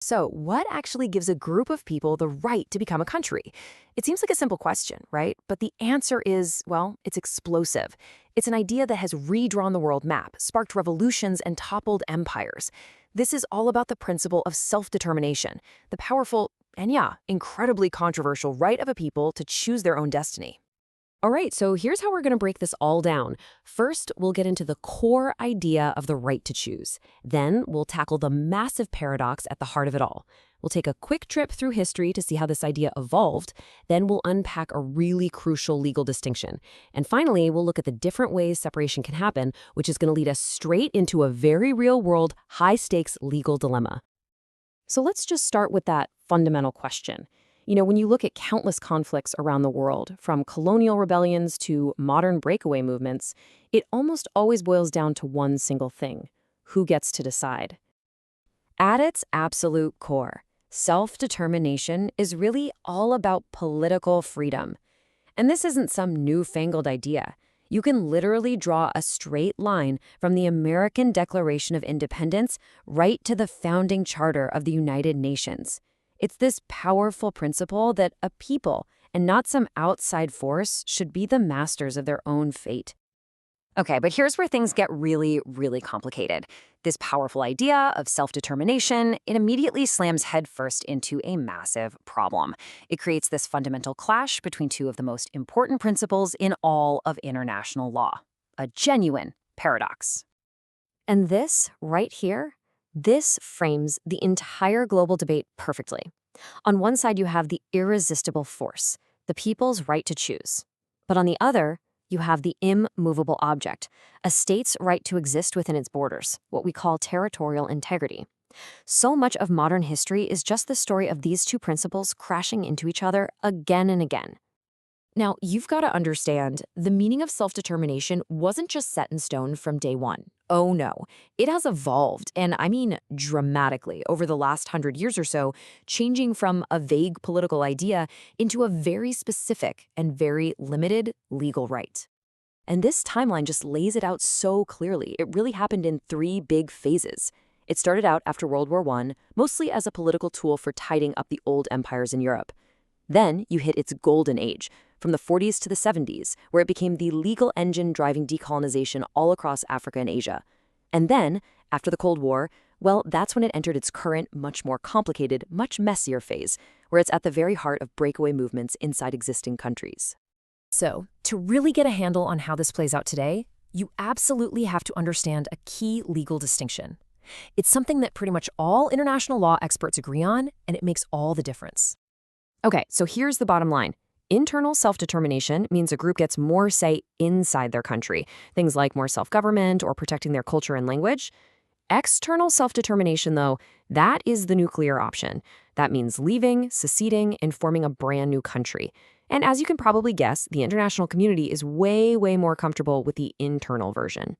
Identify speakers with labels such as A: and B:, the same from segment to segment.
A: So, what actually gives a group of people the right to become a country? It seems like a simple question, right? But the answer is, well, it's explosive. It's an idea that has redrawn the world map, sparked revolutions, and toppled empires. This is all about the principle of self-determination, the powerful and, yeah, incredibly controversial right of a people to choose their own destiny. All right, so here's how we're going to break this all down. First, we'll get into the core idea of the right to choose. Then, we'll tackle the massive paradox at the heart of it all. We'll take a quick trip through history to see how this idea evolved. Then, we'll unpack a really crucial legal distinction. And finally, we'll look at the different ways separation can happen, which is going to lead us straight into a very real-world, high-stakes legal dilemma. So let's just start with that fundamental question. You know, when you look at countless conflicts around the world, from colonial rebellions to modern breakaway movements, it almost always boils down to one single thing: who gets to decide? At its absolute core, self-determination is really all about political freedom. And this isn't some newfangled idea. You can literally draw a straight line from the American Declaration of Independence right to the founding charter of the United Nations. It's this powerful principle that a people, and not some outside force, should be the masters of their own fate. Okay, but here's where things get really, really complicated. This powerful idea of self-determination, it immediately slams headfirst into a massive problem. It creates this fundamental clash between two of the most important principles in all of international law. A genuine paradox. And this, right here, this frames the entire global debate perfectly. On one side, you have the irresistible force, the people's right to choose. But on the other, you have the immovable object, a state's right to exist within its borders, what we call territorial integrity. So much of modern history is just the story of these two principles crashing into each other again and again. Now, you've got to understand, the meaning of self-determination wasn't just set in stone from day one. Oh no, it has evolved, and I mean dramatically, over the last 100 years or so, changing from a vague political idea into a very specific and very limited legal right. And this timeline just lays it out so clearly. It really happened in 3 big phases. It started out after World War I, mostly as a political tool for tidying up the old empires in Europe. Then you hit its golden age, from the 40s to the 70s, where it became the legal engine driving decolonization all across Africa and Asia. And then, after the Cold War, well, that's when it entered its current, much more complicated, much messier phase, where it's at the very heart of breakaway movements inside existing countries. So, to really get a handle on how this plays out today, you absolutely have to understand a key legal distinction. It's something that pretty much all international law experts agree on, and it makes all the difference. Okay, so here's the bottom line. Internal self-determination means a group gets more say inside their country, things like more self-government or protecting their culture and language. External self-determination, though, that is the nuclear option. That means leaving, seceding, and forming a brand new country. And as you can probably guess, the international community is way, way more comfortable with the internal version.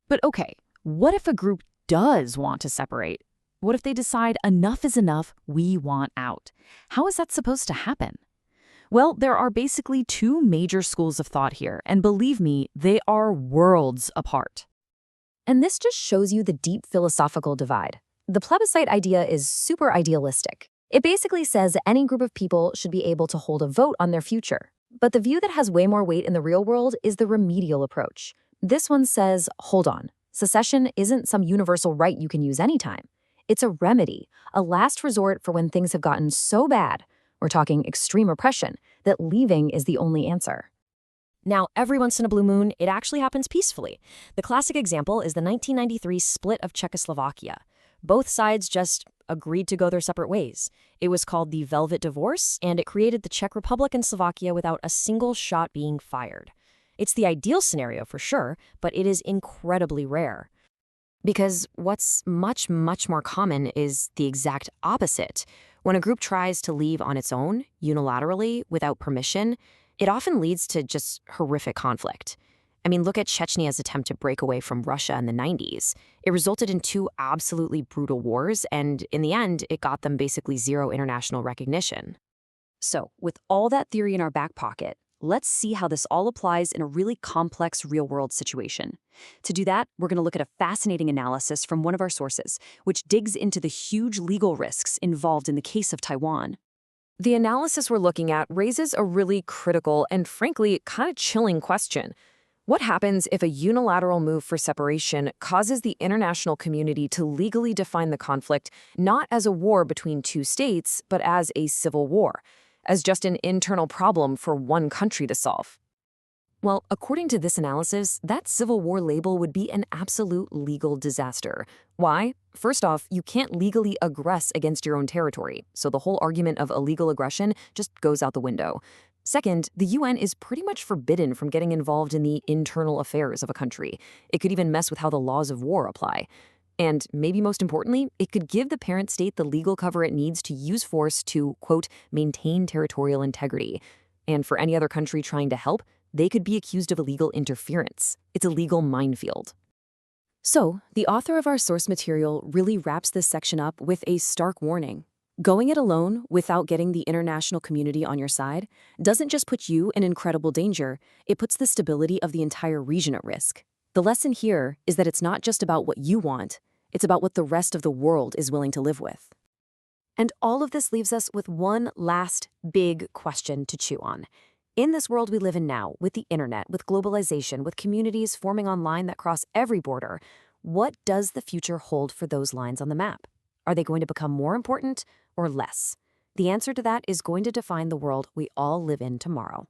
B: But okay, what if a group does want to separate? What if they decide enough is enough, we want out? How is that supposed to happen? Well, there are basically 2 major schools of thought here, and believe me, they are worlds apart.
A: And this just shows you the deep philosophical divide. The plebiscite idea is super idealistic. It basically says any group of people should be able to hold a vote on their future. But the view that has way more weight in the real world is the remedial approach. This one says, hold on, secession isn't some universal right you can use anytime. It's a remedy, a last resort for when things have gotten so bad, we're talking extreme oppression, that leaving is the only answer. Now, every once in a blue moon, it actually happens peacefully. The classic example is the 1993 split of Czechoslovakia. Both sides just agreed to go their separate ways. It was called the Velvet Divorce, and it created the Czech Republic and Slovakia without a single shot being fired. It's the ideal scenario for sure, but it is incredibly rare. Because what's much, much more common is the exact opposite. When a group tries to leave on its own, unilaterally, without permission, it often leads to just horrific conflict. I mean, look at Chechnya's attempt to break away from Russia in the 90s. It resulted in 2 absolutely brutal wars, and in the end, it got them basically 0 international recognition. So, with all that theory in our back pocket,
B: let's see how this all applies in a really complex real-world situation. To do that, we're going to look at a fascinating analysis from one of our sources, which digs into the huge legal risks involved in the case of Taiwan.
A: The analysis we're looking at raises a really critical and frankly kind of chilling question. What happens if a unilateral move for separation causes the international community to legally define the conflict not as a war between two states, but as a civil war, as just an internal problem for one country to solve? Well, according to this analysis, that civil war label would be an absolute legal disaster. Why? First off, you can't legally aggress against your own territory, so the whole argument of illegal aggression just goes out the window. Second, the UN is pretty much forbidden from getting involved in the internal affairs of a country. It could even mess with how the laws of war apply. And maybe most importantly, it could give the parent state the legal cover it needs to use force to, quote, maintain territorial integrity. And for any other country trying to help, they could be accused of illegal interference. It's a legal minefield. So, the author of our source material really wraps this section up with a stark warning. Going it alone, without getting the international community on your side, doesn't just put you in incredible danger, it puts the stability of the entire region at risk. The lesson here is that it's not just about what you want, it's about what the rest of the world is willing to live with. And all of this leaves us with one last big question to chew on. In this world we live in now, with the internet, with globalization, with communities forming online that cross every border, what does the future hold for those lines on the map? Are they going to become more important or less? The answer to that is going to define the world we all live in tomorrow.